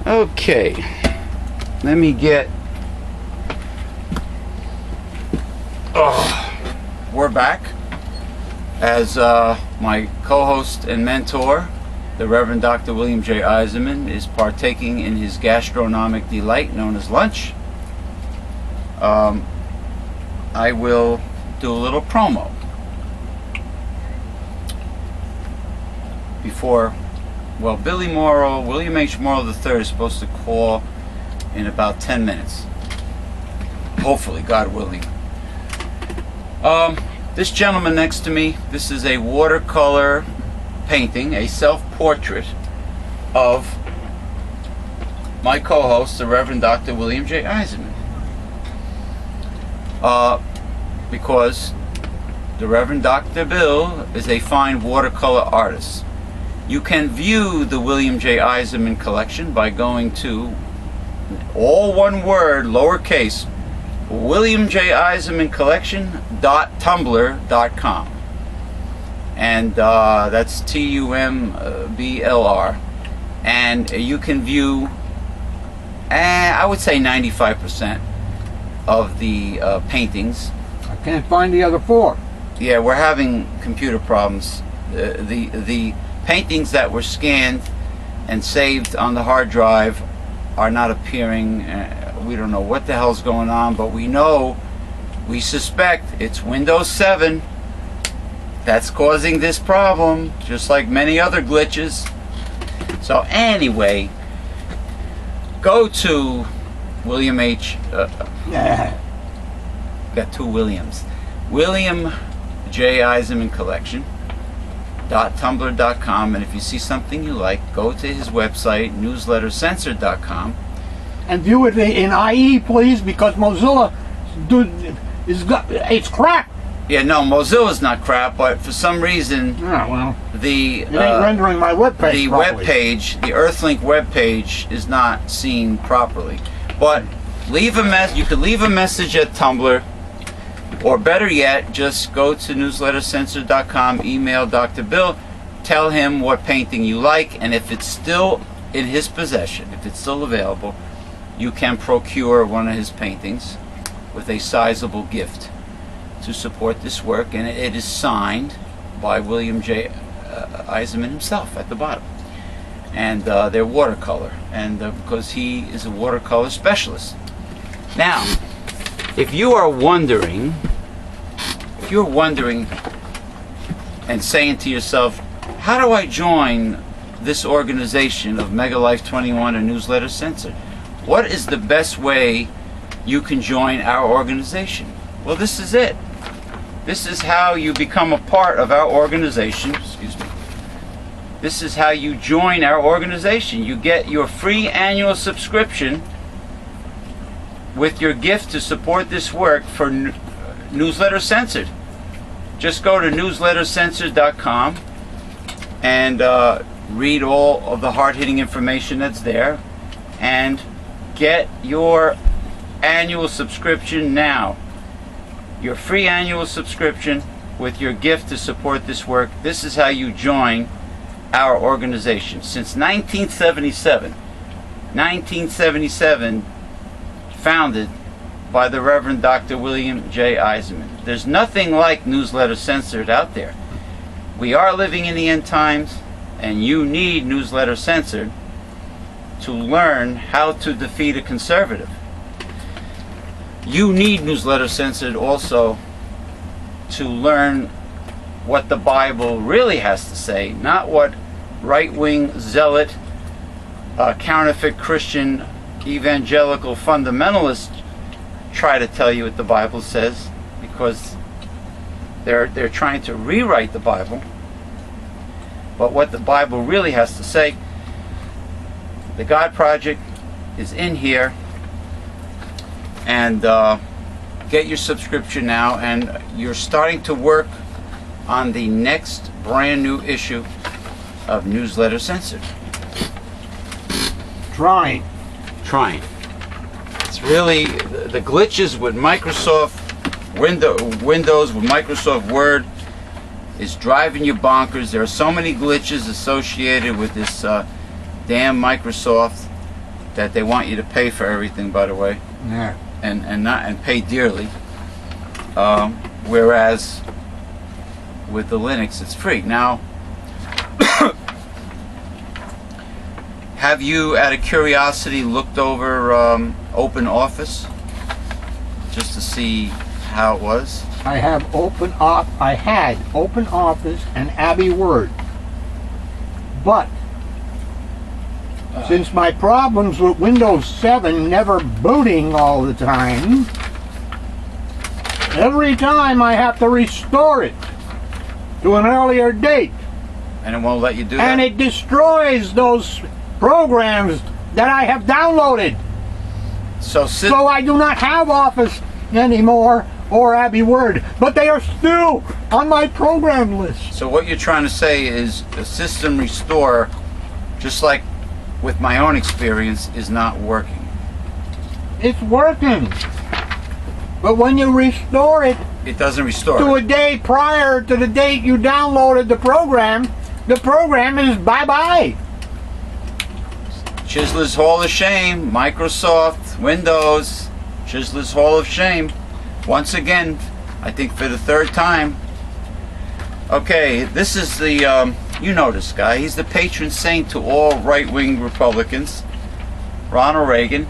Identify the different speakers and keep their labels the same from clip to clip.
Speaker 1: Okay, let me get. We're back as my co-host and mentor, the Reverend Dr. William J. Eisenman, is partaking in his gastronomic delight known as lunch. I will do a little promo before. Well, William H. Morrow III is supposed to call in about 10 minutes. Hopefully, God willing. This gentleman next to me, this is a watercolor painting, a self-portrait of my co-host, the Reverend Dr. William J. Eisenman. Because the Reverend Dr. Bill is a fine watercolor artist. You can view the William J. Eisenman collection by going to, all one word, lowercase, WilliamJEisenmanCollection.tumblr.com. And that's TUMBLR. And you can view, I would say 95% of the paintings.
Speaker 2: I can't find the other 4.
Speaker 1: Yeah, we're having computer problems. The paintings that were scanned and saved on the hard drive are not appearing. We don't know what the hell's going on, but we suspect it's Windows 7 that's causing this problem, just like many other glitches. So anyway, go to William H. Got 2 Williams. William J. Eisenman Collection. .tumblr.com, and if you see something you like, go to his website, newslettercensored.com,
Speaker 2: and view it in IE, please, because Mozilla it's crap.
Speaker 1: Yeah, no, Mozilla's not crap, but for some reason, it
Speaker 2: ain't rendering my webpage.
Speaker 1: The webpage, the Earthlink webpage, is not seen properly. But you could leave a message at Tumblr. Or better yet, just go to newslettercensored.com, email Dr. Bill, tell him what painting you like, and if it's still in his possession, if it's still available, you can procure one of his paintings with a sizable gift to support this work, and it is signed by William J. Eisenman himself at the bottom. And they're watercolor, and because he is a watercolor specialist. Now, if you're wondering and saying to yourself, how do I join this organization of Mega Life 21 or Newsletter Censored? What is the best way you can join our organization? Well, this is it. This is how you become a part of our organization. Excuse me. This is how you join our organization. You get your free annual subscription with your gift to support this work for Newsletter Censored. Just go to newslettercensored.com and read all of the hard-hitting information that's there and get your annual subscription now. Your free annual subscription with your gift to support this work. This is how you join our organization. Since 1977, founded by the Reverend Dr. William J. Eisenman. There's nothing like Newsletter Censored out there. We are living in the end times, and you need Newsletter Censored to learn how to defeat a conservative. You need Newsletter Censored also to learn what the Bible really has to say, not what right-wing zealot, counterfeit Christian, evangelical fundamentalists try to tell you what the Bible says, because they're trying to rewrite the Bible. But what the Bible really has to say, the God Project is in here, and get your subscription now, and you're starting to work on the next brand new issue of Newsletter Censored.
Speaker 2: Trying.
Speaker 1: It's really the glitches with Microsoft Windows with Microsoft Word is driving you bonkers. There are so many glitches associated with this damn Microsoft, that they want you to pay for everything, by the way,
Speaker 2: Yeah.
Speaker 1: and pay dearly. Whereas with the Linux, it's free. Now, have you, out of curiosity, looked over Open Office just to see how it was?
Speaker 2: I had Open Office and Abbey Word. But since my problems with Windows 7 never booting all the time, every time I have to restore it to an earlier date.
Speaker 1: And it won't let you do
Speaker 2: And
Speaker 1: that?
Speaker 2: it destroys those programs that I have downloaded.
Speaker 1: So
Speaker 2: I do not have Office anymore or Abbey Word, but they are still on my program list.
Speaker 1: So what you're trying to say is the system restore, just like with my own experience, is not working.
Speaker 2: It's working. But when you restore it
Speaker 1: It doesn't restore.
Speaker 2: to a day prior to the date you downloaded the program is bye-bye.
Speaker 1: Chisler's Hall of Shame, Microsoft, Windows, Chisler's Hall of Shame. Once again, I think for the third time. Okay, this is the, you know this guy. He's the patron saint to all right-wing Republicans. Ronald Reagan.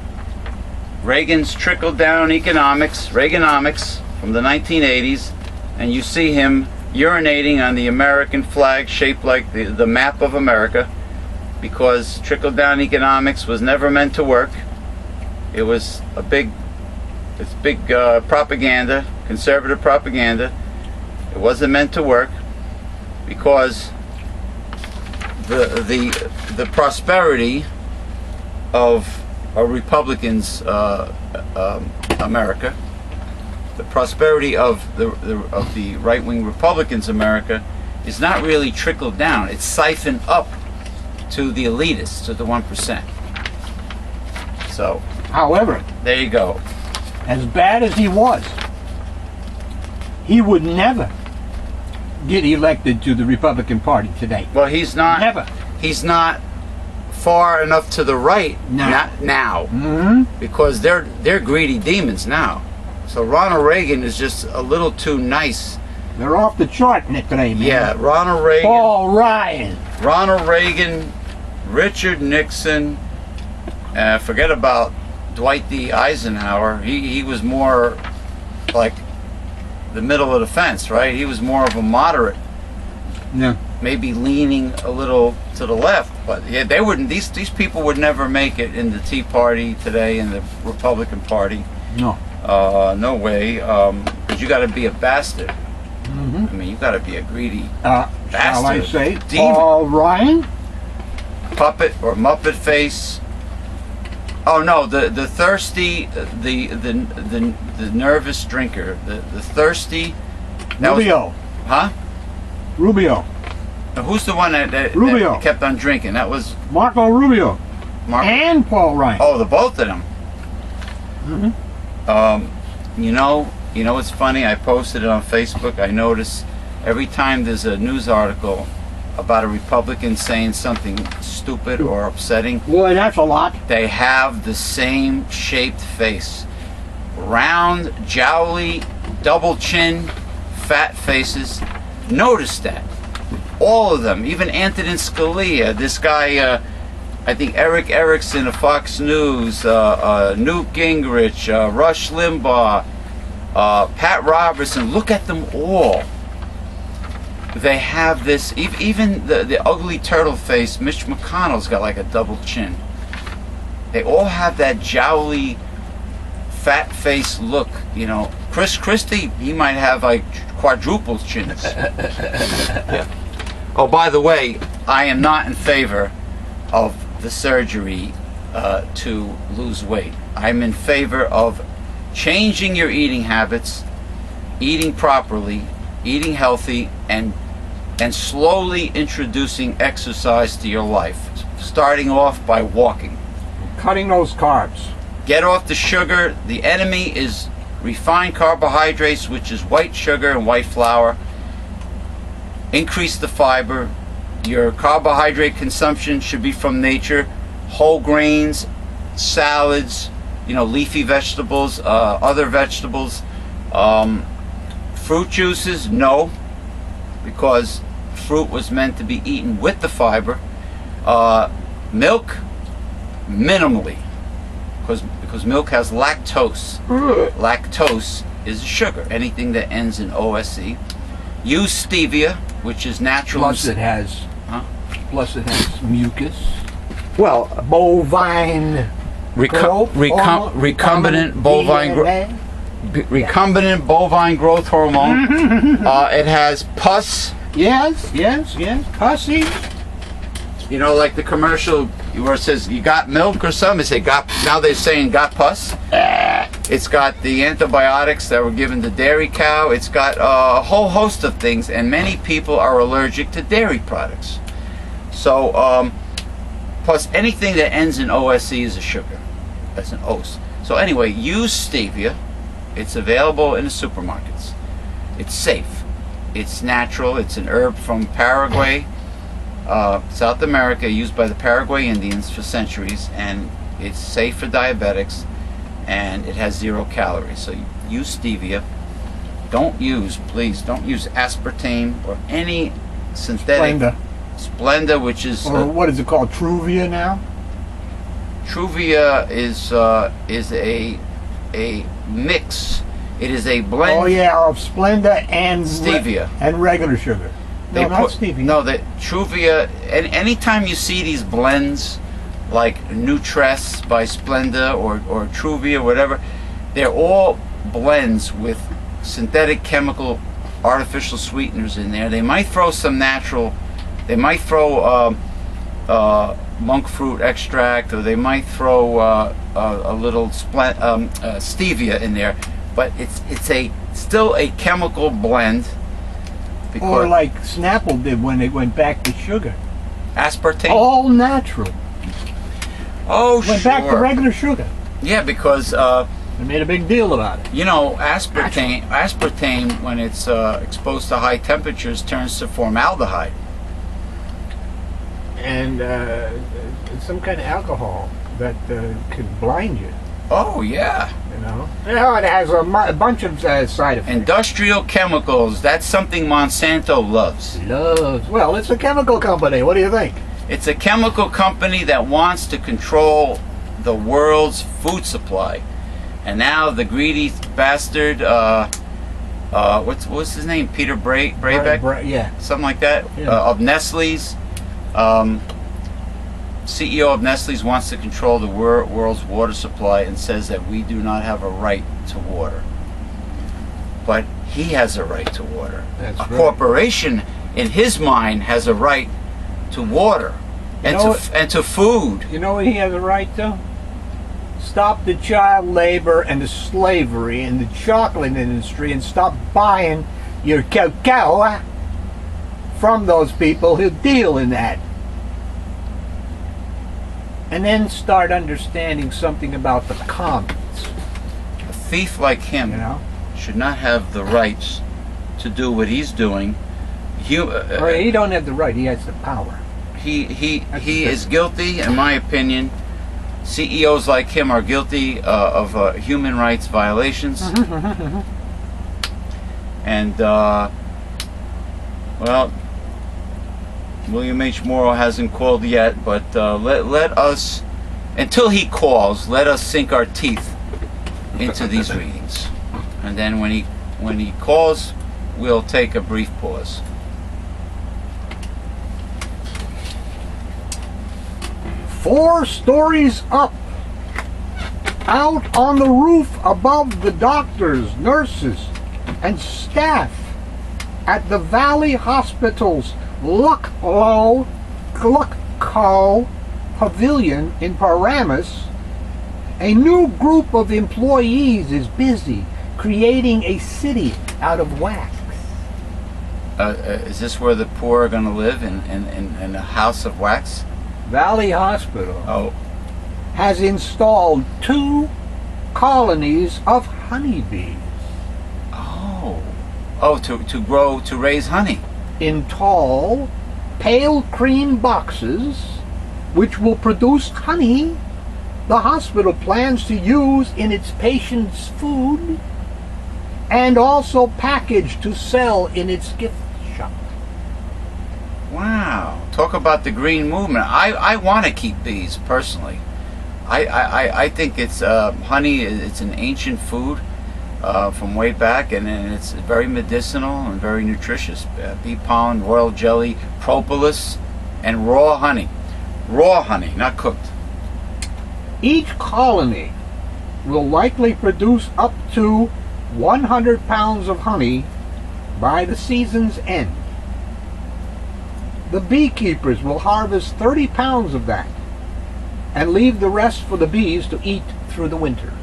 Speaker 1: Reagan's trickle-down economics, Reaganomics, from the 1980s. And you see him urinating on the American flag shaped like the map of America, because trickle-down economics was never meant to work. It was it's big propaganda, conservative propaganda. It wasn't meant to work because the prosperity of a Republican's America, the prosperity of the right-wing Republicans' America, is not really trickled down. It's siphoned up to the elitists, to the 1%. So,
Speaker 2: However,
Speaker 1: there you go.
Speaker 2: as bad as he was, he would never get elected to the Republican Party today.
Speaker 1: Well, he's not.
Speaker 2: Never.
Speaker 1: He's not far enough to the right.
Speaker 2: No.
Speaker 1: Not now,
Speaker 2: Mm-hmm.
Speaker 1: because they're greedy demons now. So Ronald Reagan is just a little too nice.
Speaker 2: They're off the chart today, man.
Speaker 1: Yeah, Ronald Reagan.
Speaker 2: Paul Ryan.
Speaker 1: Ronald Reagan, Richard Nixon. Forget about Dwight D. Eisenhower. He was more like the middle of the fence, right? He was more of a moderate,
Speaker 2: Yeah.
Speaker 1: maybe leaning a little to the left. But yeah, they wouldn't. These people would never make it in the Tea Party today, in the Republican Party.
Speaker 2: No.
Speaker 1: No way. Because you got to be a bastard.
Speaker 2: Mm-hmm.
Speaker 1: I mean, you got to be a greedy
Speaker 2: Shall I
Speaker 1: bastard.
Speaker 2: say
Speaker 1: Demon.
Speaker 2: Paul Ryan?
Speaker 1: Puppet or Muppet face. Oh no, the thirsty, the nervous drinker, the thirsty.
Speaker 2: Rubio.
Speaker 1: Huh?
Speaker 2: Rubio.
Speaker 1: Now, who's the one that
Speaker 2: Rubio.
Speaker 1: kept on drinking? That was
Speaker 2: Marco Rubio.
Speaker 1: Mark.
Speaker 2: And Paul Ryan.
Speaker 1: Oh, the both of them.
Speaker 2: Mm-hmm.
Speaker 1: You know what's funny? I posted it on Facebook. I notice every time there's a news article about a Republican saying something stupid or upsetting,
Speaker 2: Boy, that's a lot.
Speaker 1: they have the same shaped face. Round, jowly, double chin, fat faces. Notice that. All of them, even Antonin Scalia, this guy, I think Eric Erickson of Fox News, Newt Gingrich, Rush Limbaugh, Pat Robertson, look at them all. They have this, even the ugly turtle face, Mitch McConnell's got like a double chin. They all have that jowly, fat face look, you know. Chris Christie, he might have like quadruple chins. Yeah. Oh, by the way, I am not in favor of the surgery to lose weight. I'm in favor of changing your eating habits, eating properly, eating healthy, and slowly introducing exercise to your life, starting off by walking.
Speaker 2: Cutting those carbs.
Speaker 1: Get off the sugar. The enemy is refined carbohydrates, which is white sugar and white flour. Increase the fiber. Your carbohydrate consumption should be from nature, whole grains, salads, leafy vegetables, other vegetables. Fruit juices, no, because fruit was meant to be eaten with the fiber. Milk, minimally, because milk has lactose. Lactose is sugar. Anything that ends in OSE. Use stevia, which is natural.
Speaker 2: Plus it has mucus. Well, bovine
Speaker 1: recombinant bovine growth hormone. It has pus.
Speaker 2: Yes, pussy.
Speaker 1: Like the commercial where it says you got milk or something. They say now they're saying got pus. It's got the antibiotics that were given to dairy cow. It's got a whole host of things, and many people are allergic to dairy products. So, plus anything that ends in OSE is a sugar. That's an OS. So anyway, use stevia. It's available in the supermarkets. It's safe. It's natural. It's an herb from Paraguay, South America, used by the Paraguay Indians for centuries, and it's safe for diabetics, and it has 0 calories. So use stevia. Please don't use aspartame or any synthetic. Splenda, which is
Speaker 2: what is it called? Truvia now.
Speaker 1: Truvia is a mix. It is a blend.
Speaker 2: Oh yeah, of Splenda and
Speaker 1: stevia
Speaker 2: and regular sugar. No, not stevia.
Speaker 1: No, the Truvia. And anytime you see these blends, like Nutress by Splenda or Truvia, whatever, they're all blends with synthetic chemical artificial sweeteners in there. They might throw some natural. They might throw monk fruit extract, or they might throw a little stevia in there, but it's still a chemical blend.
Speaker 2: Or like Snapple did when they went back to sugar.
Speaker 1: Aspartame.
Speaker 2: All natural.
Speaker 1: Oh,
Speaker 2: went back to regular sugar.
Speaker 1: Yeah, because
Speaker 2: they made a big deal about it.
Speaker 1: Aspartame, when it's exposed to high temperatures, turns to formaldehyde.
Speaker 2: And some kind of alcohol that could blind you.
Speaker 1: Oh yeah.
Speaker 2: It has a bunch of side effects.
Speaker 1: Industrial chemicals. That's something Monsanto loves.
Speaker 2: Well, it's a chemical company. What do you think?
Speaker 1: It's a chemical company that wants to control the world's food supply, and now the greedy bastard. What's his name? Peter Brabeck?
Speaker 2: Yeah.
Speaker 1: Something like that.
Speaker 2: Yeah.
Speaker 1: Of Nestle's. CEO of Nestle's wants to control the world's water supply and says that we do not have a right to water. But he has a right to water.
Speaker 2: That's
Speaker 1: a
Speaker 2: right.
Speaker 1: corporation, in his mind, has a right to water and to food.
Speaker 2: You know what he has a right to? Stop the child labor and the slavery in the chocolate industry, and stop buying your cacao from those people who deal in that. And then start understanding something about the commons.
Speaker 1: A thief like him should not have the rights to do what he's doing.
Speaker 2: He don't have the right, he has the power.
Speaker 1: He is guilty, in my opinion. CEOs like him are guilty of human rights violations. And, well, William H. Morrow hasn't called yet, but let us, until he calls, let us sink our teeth into these readings. And then when he calls, we'll take a brief pause.
Speaker 2: Four stories up, out on the roof above the doctors, nurses, and staff at the Valley Hospital's Lucko Pavilion in Paramus, a new group of employees is busy creating a city out of wax.
Speaker 1: Is this where the poor are going to live, in a house of wax?
Speaker 2: Valley Hospital
Speaker 1: Oh.
Speaker 2: has installed 2 colonies of honeybees.
Speaker 1: Oh, to raise honey.
Speaker 2: In tall, pale cream boxes, which will produce honey the hospital plans to use in its patients' food and also package to sell in its gift shop.
Speaker 1: Wow. Talk about the green movement. I want to keep bees, personally. I think it's honey. It's an ancient food from way back, and it's very medicinal and very nutritious. Bee pollen, royal jelly, propolis, and raw honey. Raw honey, not cooked.
Speaker 2: Each colony will likely produce up to 100 pounds of honey by the season's end. The beekeepers will harvest 30 pounds of that and leave the rest for the bees to eat through the winter.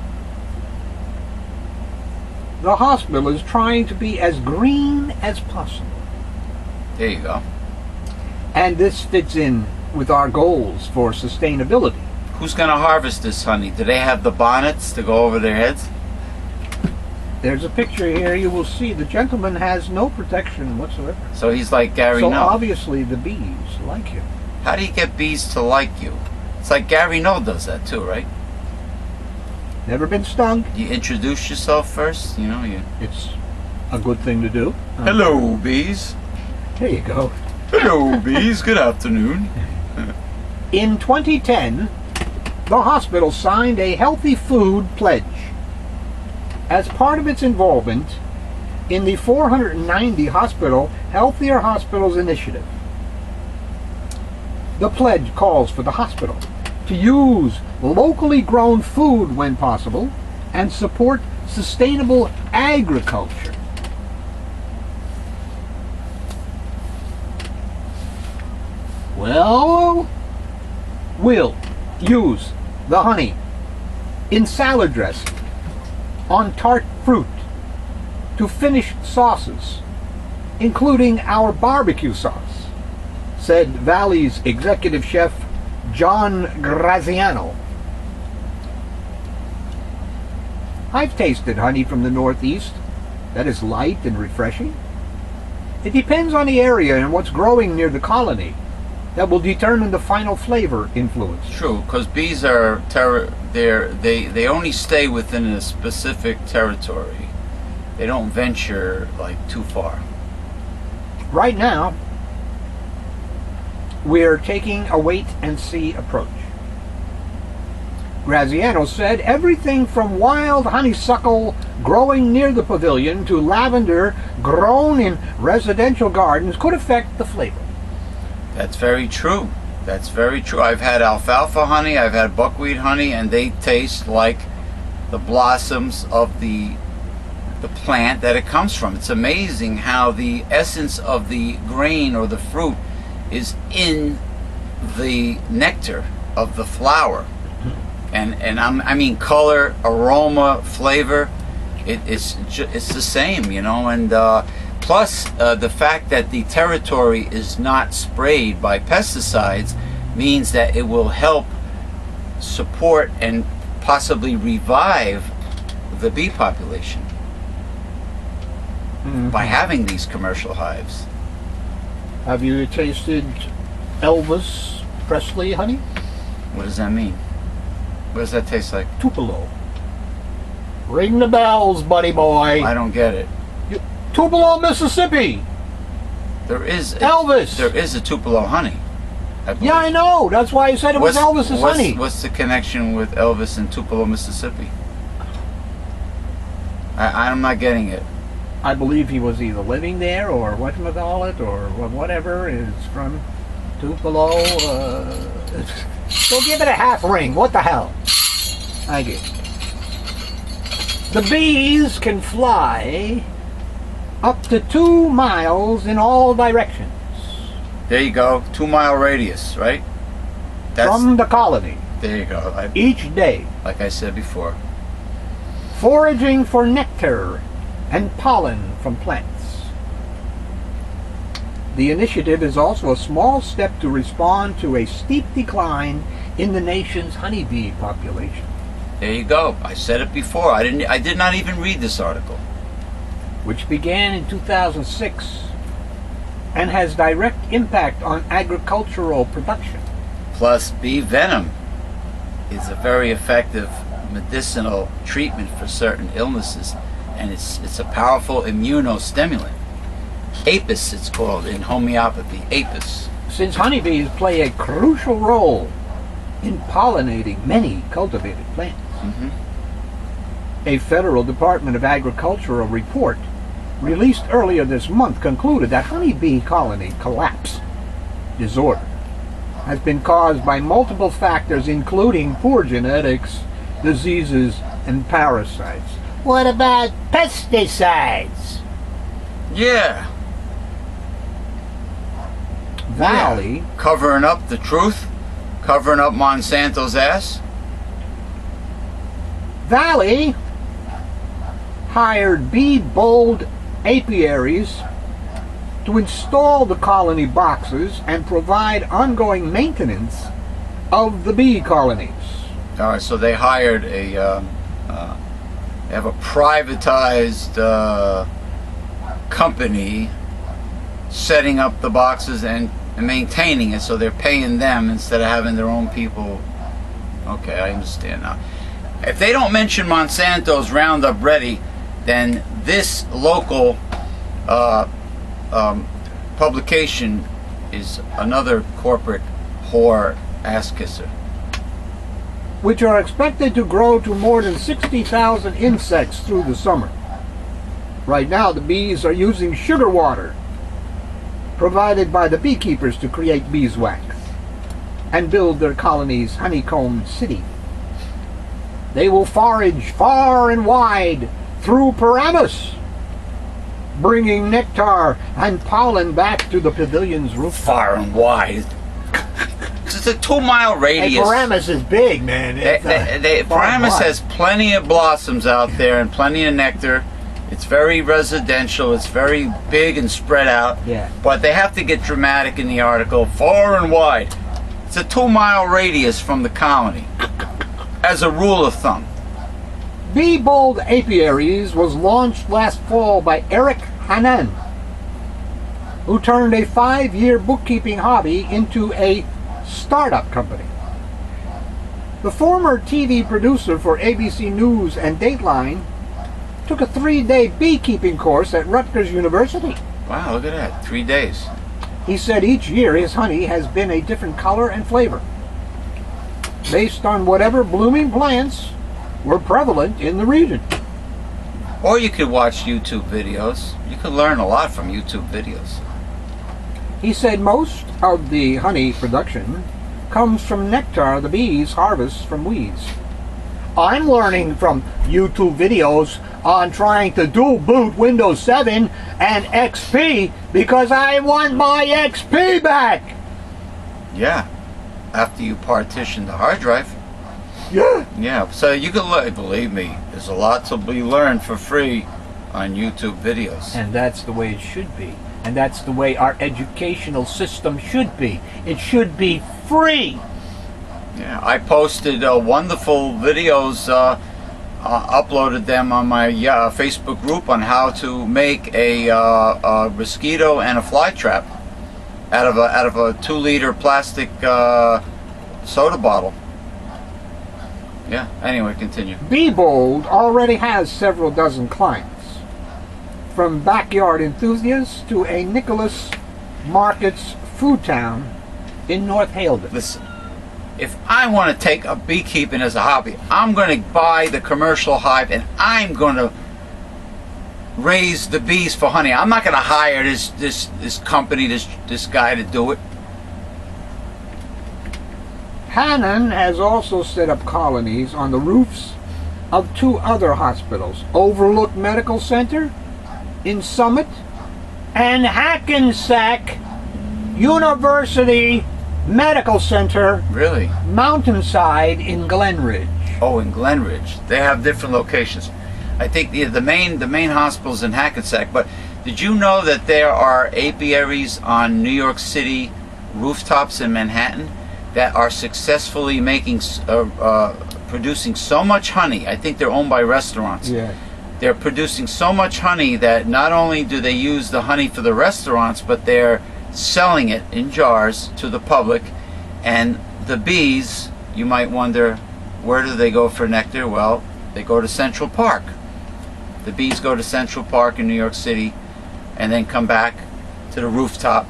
Speaker 2: The hospital is trying to be as green as possible.
Speaker 1: There you go.
Speaker 2: And this fits in with our goals for sustainability.
Speaker 1: Who's going to harvest this honey? Do they have the bonnets to go over their heads?
Speaker 2: There's a picture here. You will see the gentleman has no protection whatsoever.
Speaker 1: So he's like Gary
Speaker 2: So
Speaker 1: Null.
Speaker 2: obviously the bees like him.
Speaker 1: How do you get bees to like you? It's like Gary Null does that too, right?
Speaker 2: Never been stung.
Speaker 1: You introduce yourself first, you know.
Speaker 2: It's a good thing to do.
Speaker 1: Hello, bees.
Speaker 2: There you go.
Speaker 1: Hello, bees. Good afternoon.
Speaker 2: In 2010, the hospital signed a healthy food pledge as part of its involvement in the 490 Hospital Healthier Hospitals initiative. The pledge calls for the hospital to use locally grown food when possible and support sustainable agriculture. Well, we'll use the honey in salad dressing, on tart fruit, to finished sauces, including our barbecue sauce, said Valley's executive chef John Graziano. I've tasted honey from the Northeast that is light and refreshing. It depends on the area and what's growing near the colony that will determine the final flavor influence.
Speaker 1: True, because bees are they only stay within a specific territory. They don't venture like too far.
Speaker 2: Right now, we're taking a wait-and-see approach. Graziano said everything from wild honeysuckle growing near the pavilion to lavender grown in residential gardens could affect the flavor.
Speaker 1: That's very true. That's very true. I've had alfalfa honey, I've had buckwheat honey, and they taste like the blossoms of the plant that it comes from. It's amazing how the essence of the grain or the fruit is in the nectar of the flower, and I mean color, aroma, flavor. It's the same, you know. And plus the fact that the territory is not sprayed by pesticides means that it will help support and possibly revive the bee population by having these commercial hives.
Speaker 2: Have you tasted Elvis Presley honey?
Speaker 1: What does that mean? What does that taste like?
Speaker 2: Tupelo. Ring the bells, buddy boy.
Speaker 1: I don't get it.
Speaker 2: Tupelo, Mississippi.
Speaker 1: There is
Speaker 2: Elvis.
Speaker 1: There is a Tupelo honey.
Speaker 2: Yeah, I know. That's why I said it was Elvis's honey.
Speaker 1: What's the connection with Elvis and Tupelo, Mississippi? I'm not getting it.
Speaker 2: I believe he was either living there or whatchamacallit or whatever is from Tupelo. So give it a half ring. What the hell? I get it. The bees can fly up to 2 miles in all directions.
Speaker 1: There you go. 2 mile radius, right?
Speaker 2: From the colony.
Speaker 1: There you go.
Speaker 2: Each day.
Speaker 1: Like I said before.
Speaker 2: Foraging for nectar and pollen from plants. The initiative is also a small step to respond to a steep decline in the nation's honeybee population.
Speaker 1: There you go. I said it before. I did not even read this article.
Speaker 2: Which began in 2006 and has direct impact on agricultural production.
Speaker 1: Plus bee venom. is a very effective medicinal treatment for certain illnesses, and it's a powerful immunostimulant. Apis, it's called in homeopathy. Apis.
Speaker 2: Since honeybees play a crucial role in pollinating many cultivated plants, a federal Department of Agricultural report released earlier this month concluded that honeybee colony collapse disorder has been caused by multiple factors, including poor genetics, diseases, and parasites. What about pesticides?
Speaker 1: Yeah.
Speaker 2: Valley.
Speaker 1: Yeah. Covering up the truth, covering up Monsanto's ass.
Speaker 2: Valley hired bee bold apiaries to install the colony boxes and provide ongoing maintenance of the bee colonies.
Speaker 1: All right, so they hired they have a privatized company setting up the boxes and maintaining it, so they're paying them instead of having their own people. Okay, I understand now. If they don't mention Monsanto's Roundup Ready, then this local publication is another corporate whore ass kisser.
Speaker 2: Which are expected to grow to more than 60,000 insects through the summer. Right now, the bees are using sugar water provided by the beekeepers to create beeswax and build their colony's honeycomb city. They will forage far and wide through Paramus, bringing nectar and pollen back to the pavilion's roof.
Speaker 1: Far and wide. It's a 2-mile radius.
Speaker 2: Hey, Paramus is big, man.
Speaker 1: Paramus has plenty of blossoms out there and plenty of nectar. It's very residential. It's very big and spread out.
Speaker 2: Yeah.
Speaker 1: But they have to get dramatic in the article. Far and wide. It's a 2-mile radius from the colony, as a rule of thumb.
Speaker 2: Bee Bold Apiaries was launched last fall by Eric Hanan, who turned a 5-year bookkeeping hobby into a startup company. The former TV producer for ABC News and Dateline took a 3-day beekeeping course at Rutgers University.
Speaker 1: Wow, look at that. 3 days.
Speaker 2: He said each year his honey has been a different color and flavor, based on whatever blooming plants were prevalent in the region.
Speaker 1: Or you could watch YouTube videos. You could learn a lot from YouTube videos.
Speaker 2: He said most of the honey production comes from nectar the bees harvest from weeds. I'm learning from YouTube videos on trying to dual boot Windows 7 and XP because I want my XP back.
Speaker 1: Yeah, after you partition the hard drive.
Speaker 2: Yeah.
Speaker 1: Yeah, so you can learn, believe me, there's a lot to be learned for free on YouTube videos.
Speaker 2: And that's the way it should be. And that's the way our educational system should be. It should be free.
Speaker 1: Yeah, I posted wonderful videos, uploaded them on my Facebook group on how to make a mosquito and a fly trap out of a 2-liter plastic soda bottle. Yeah, anyway, continue.
Speaker 2: Bee Bold already has several dozen clients, from backyard enthusiasts to a Nicholas Markets food town in North Haledon.
Speaker 1: Listen, if I want to take up beekeeping as a hobby, I'm going to buy the commercial hive and I'm going to raise the bees for honey. I'm not going to hire this company, this guy to do it.
Speaker 2: Hannon has also set up colonies on the roofs of 2 other hospitals, Overlook Medical Center in Summit and Hackensack University Medical Center,
Speaker 1: Really?
Speaker 2: Mountainside in Glenridge.
Speaker 1: Oh, in Glenridge. They have different locations. I think the main hospital's in Hackensack, but did you know that there are apiaries on New York City rooftops in Manhattan that are successfully making producing so much honey? I think they're owned by restaurants.
Speaker 2: Yeah.
Speaker 1: They're producing so much honey that not only do they use the honey for the restaurants, but they're selling it in jars to the public. And the bees, you might wonder, where do they go for nectar? Well, they go to Central Park. The bees go to Central Park in New York City and then come back to the rooftop.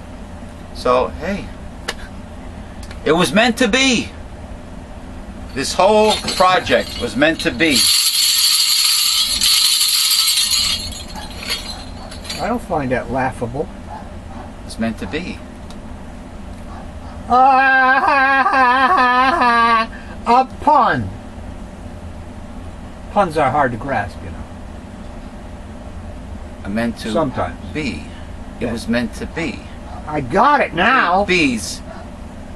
Speaker 1: So, hey, it was meant to be. This whole project was meant to be.
Speaker 2: I don't find that laughable.
Speaker 1: It's meant to be.
Speaker 2: A pun. Puns are hard to grasp, you know.
Speaker 1: I meant to
Speaker 2: Sometimes.
Speaker 1: be. It was meant to be.
Speaker 2: I got it now.
Speaker 1: Bees.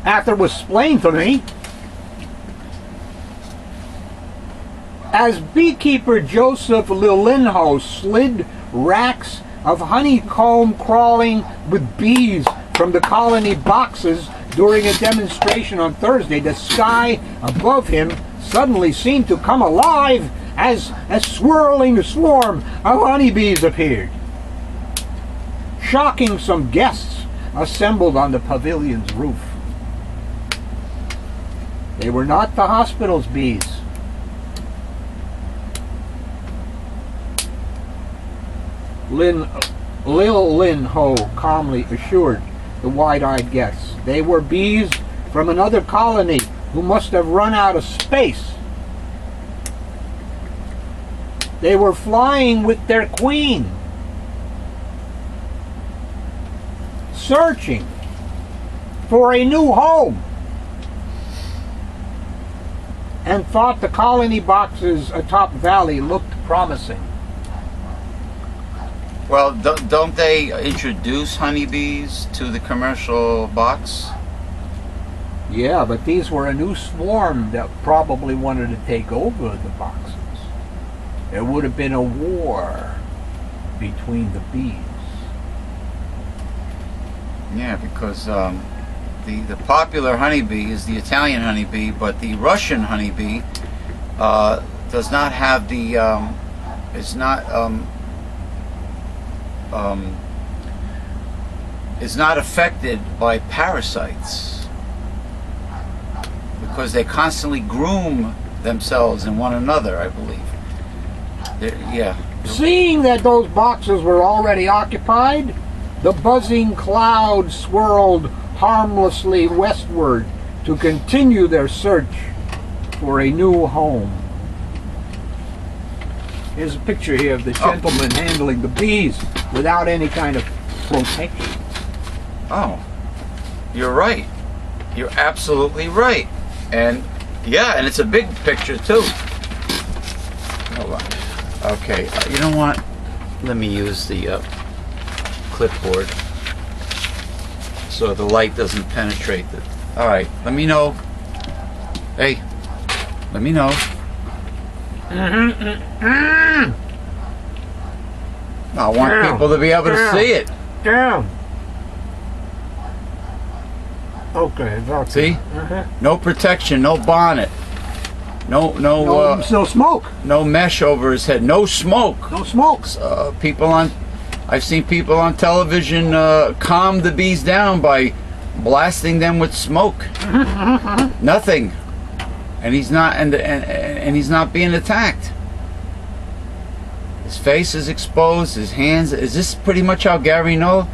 Speaker 2: After it was explained to me. As beekeeper Joseph Lilinho slid racks of honeycomb crawling with bees from the colony boxes during a demonstration on Thursday, the sky above him suddenly seemed to come alive as a swirling swarm of honeybees appeared, shocking some guests assembled on the pavilion's roof. They were not the hospital's bees. Lil Lin Ho calmly assured the wide-eyed guests. They were bees from another colony who must have run out of space. They were flying with their queen, searching for a new home, and thought the colony boxes atop Valley looked promising.
Speaker 1: Well, don't they introduce honeybees to the commercial box?
Speaker 2: Yeah, but these were a new swarm that probably wanted to take over the boxes. There would have been a war between the bees.
Speaker 1: Yeah, because the popular honeybee is the Italian honeybee, but the Russian honeybee does not have the is not affected by parasites because they constantly groom themselves and one another, I believe. Yeah.
Speaker 2: Seeing that those boxes were already occupied, the buzzing cloud swirled harmlessly westward to continue their search for a new home. Here's a picture here of the gentleman handling the bees without any kind of protection.
Speaker 1: Oh, you're right. You're absolutely right. And yeah, and it's a big picture too. Hold on. Okay, you know what? Let me use the clipboard so the light doesn't penetrate it. All right, let me know. Hey, let me know. I want people to be able to see it.
Speaker 2: Down. Okay, that's
Speaker 1: See? No protection, no bonnet. No
Speaker 2: smoke.
Speaker 1: No mesh over his head. No smoke.
Speaker 2: No smoke.
Speaker 1: I've seen people on television calm the bees down by blasting them with smoke. Nothing, and he's not and he's not being attacked. His face is exposed. His hands. Is this pretty much how Gary Noel?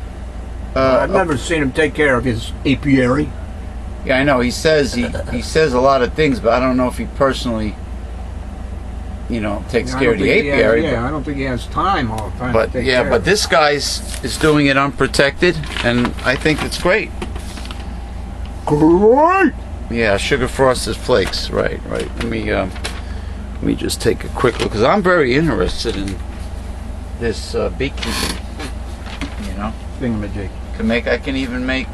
Speaker 2: I've never seen him take care of his apiary.
Speaker 1: Yeah, I know. He says he says a lot of things, but I don't know if he personally, takes care of the apiary.
Speaker 2: I don't think he has time all the time.
Speaker 1: But
Speaker 2: to take care
Speaker 1: but
Speaker 2: of
Speaker 1: this guy's is doing it unprotected, and I think it's great.
Speaker 2: Great.
Speaker 1: Yeah, sugar frosted flakes. Right. Let me just take a quick look because I'm very interested in this beekeeping.
Speaker 2: Thingamajig.
Speaker 1: I can even make.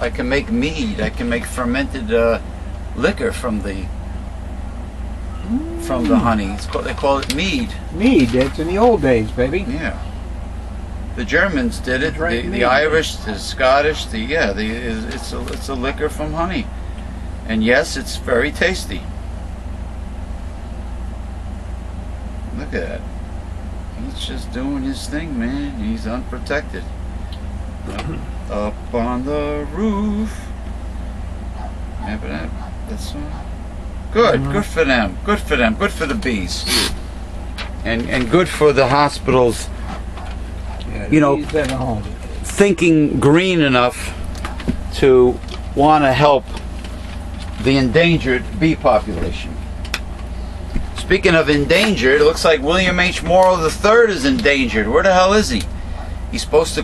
Speaker 1: I can make mead. I can make fermented liquor from the honey. They call it mead.
Speaker 2: Mead. It's in the old days, baby.
Speaker 1: Yeah. The Germans did it.
Speaker 2: Right,
Speaker 1: The Irish, the Scottish. It's a liquor from honey, and yes, it's very tasty. Look at that. He's just doing his thing, man. He's unprotected. Up on the roof. Remember that song? Good. Good for them. Good for them. Good for the bees. And good for the hospitals,
Speaker 2: Yeah,
Speaker 1: you know,
Speaker 2: bees in the home.
Speaker 1: thinking green enough to want to help the endangered bee population. Speaking of endangered, it looks like William H. Morrow III is endangered. Where the hell is he? He's supposed to